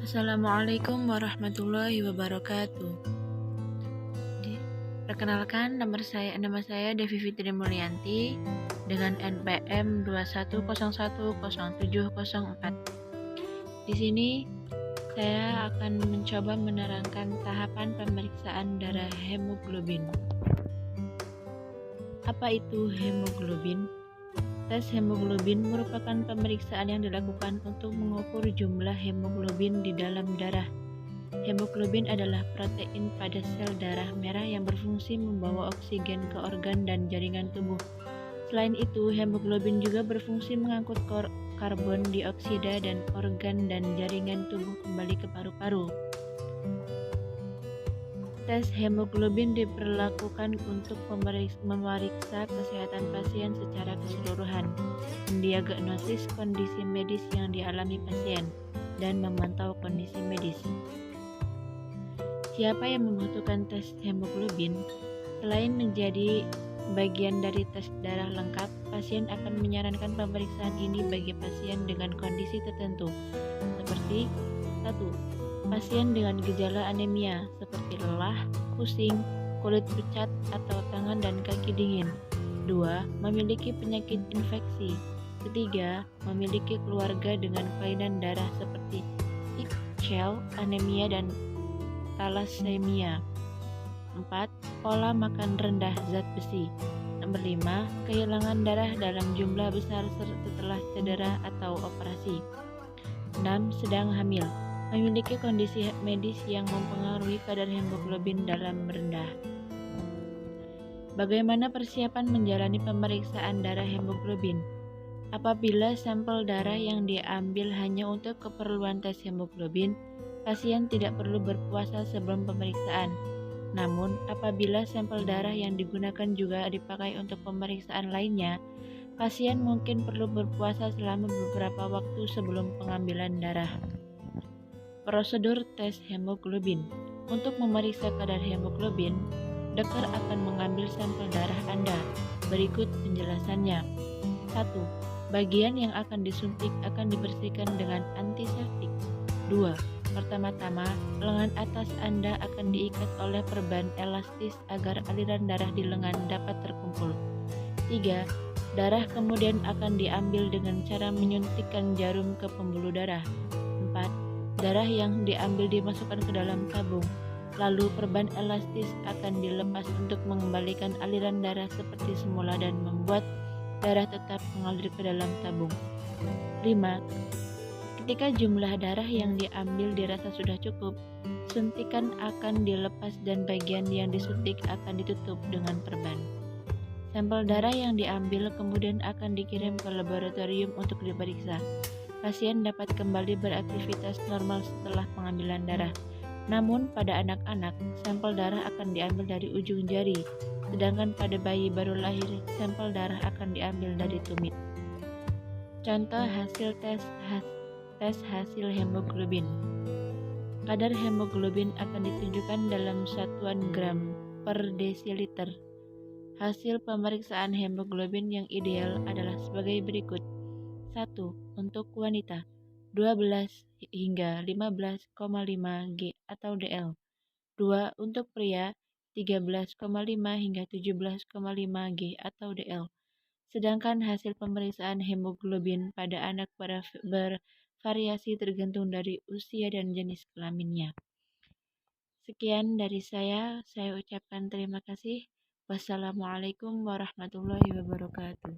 Assalamualaikum warahmatullahi wabarakatuh. Perkenalkan, nama saya Devi Fitri Mulyanti dengan NPM 21010704. Di sini saya akan mencoba menerangkan tahapan pemeriksaan darah hemoglobin. Apa itu hemoglobin? Tes hemoglobin merupakan pemeriksaan yang dilakukan untuk mengukur jumlah hemoglobin di dalam darah. Hemoglobin adalah protein pada sel darah merah yang berfungsi membawa oksigen ke organ dan jaringan tubuh. Selain itu, hemoglobin juga berfungsi mengangkut karbon dioksida dan organ dan jaringan tubuh kembali ke paru-paru. Tes hemoglobin diperlakukan untuk memeriksa kesehatan pasien secara keseluruhan, mendiagnosis kondisi medis yang dialami pasien, dan memantau kondisi medis. Siapa yang membutuhkan tes hemoglobin? Selain menjadi bagian dari tes darah lengkap, pasien akan menyarankan pemeriksaan ini bagi pasien dengan kondisi tertentu, seperti 1. Pasien dengan gejala anemia seperti lelah, pusing, kulit pucat, atau tangan dan kaki dingin. 2. Memiliki penyakit infeksi. 3. Memiliki keluarga dengan kelainan darah seperti sickle, anemia, dan thalassemia. 4. Pola makan rendah zat besi. Nomor 5. Kehilangan darah dalam jumlah besar setelah cedera atau operasi. 6. Sedang hamil. Memiliki kondisi medis yang mempengaruhi kadar hemoglobin dalam rendah. Bagaimana persiapan menjalani pemeriksaan darah hemoglobin? Apabila sampel darah yang diambil hanya untuk keperluan tes hemoglobin, pasien tidak perlu berpuasa sebelum pemeriksaan. Namun, apabila sampel darah yang digunakan juga dipakai untuk pemeriksaan lainnya, pasien mungkin perlu berpuasa selama beberapa waktu sebelum pengambilan darah. Prosedur tes hemoglobin. Untuk memeriksa kadar hemoglobin, dokter akan mengambil sampel darah Anda. Berikut penjelasannya. 1. Bagian yang akan disuntik akan dibersihkan dengan antiseptik. 2. Pertama-tama, lengan atas Anda akan diikat oleh perban elastis agar aliran darah di lengan dapat terkumpul. 3. Darah kemudian akan diambil dengan cara menyuntikkan jarum ke pembuluh darah. 4. Darah yang diambil dimasukkan ke dalam tabung. Lalu perban elastis akan dilepas untuk mengembalikan aliran darah seperti semula dan membuat darah tetap mengalir ke dalam tabung. 5. Ketika jumlah darah yang diambil dirasa sudah cukup, suntikan akan dilepas dan bagian yang disuntik akan ditutup dengan perban. Sampel darah yang diambil kemudian akan dikirim ke laboratorium untuk diperiksa. Pasien dapat kembali beraktivitas normal setelah pengambilan darah. Namun pada anak-anak, sampel darah akan diambil dari ujung jari, sedangkan pada bayi baru lahir, sampel darah akan diambil dari tumit. Contoh hasil tes hasil hemoglobin. Kadar hemoglobin akan ditunjukkan dalam satuan gram per desiliter. Hasil pemeriksaan hemoglobin yang ideal adalah sebagai berikut. 1. Untuk wanita 12 hingga 15,5 G atau DL. 2. Untuk pria 13,5 hingga 17,5 G atau DL. Sedangkan hasil pemeriksaan hemoglobin pada anak bervariasi tergantung dari usia dan jenis kelaminnya. Sekian dari saya ucapkan terima kasih. Wassalamualaikum warahmatullahi wabarakatuh.